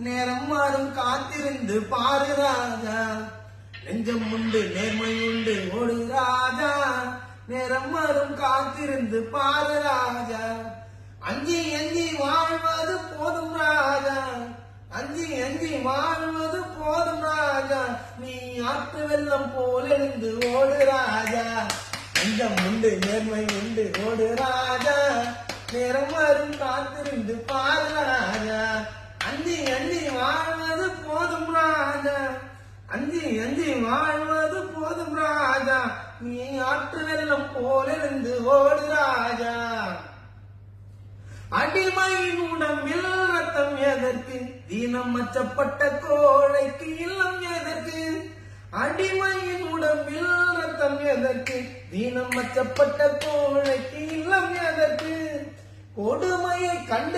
நேரம் மாறும் காத்திருந்து பாரு ராஜா, நெஞ்சம் உண்டு நேர்மை உண்டு ஓடு ராஜா, நேரம் மாறும் காத்திருந்து பாரு ராஜா, அஞ்சி அஞ்சி வாழ்வது போதும் ராஜா, அஞ்சி அஞ்சி வாழ்வது போதும் ராஜா, நீ ஆற்று வெள்ளம் போல் எழுந்து ஓடு ராஜா, நெஞ்சம் உண்டு நேர்மை உண்டு ஓடு ராஜா, நேரம் வரும் காத்திருந்து பாரு ராஜா, அஞ்சி அஞ்சி வாழ்வது போதும் ராஜா, அஞ்சி அஞ்சி வாழ்வது போதும் ராஜா, நீ ஆற்று வெள்ளம் போல் எழுந்து ஓடு ராஜா. அடிமையின் உடம்பில் ரத்தம் எதற்கு, தீனம் அச்சப்பட்ட கோழைக்கு இல்லம் எதற்கு, அடிமையின் உடம்பில் ரத்தம் எதற்கு, தீனம் அச்சப்பட்ட கோழைக்கு இல்லம் எதற்கு, கொடுமையை கண்டு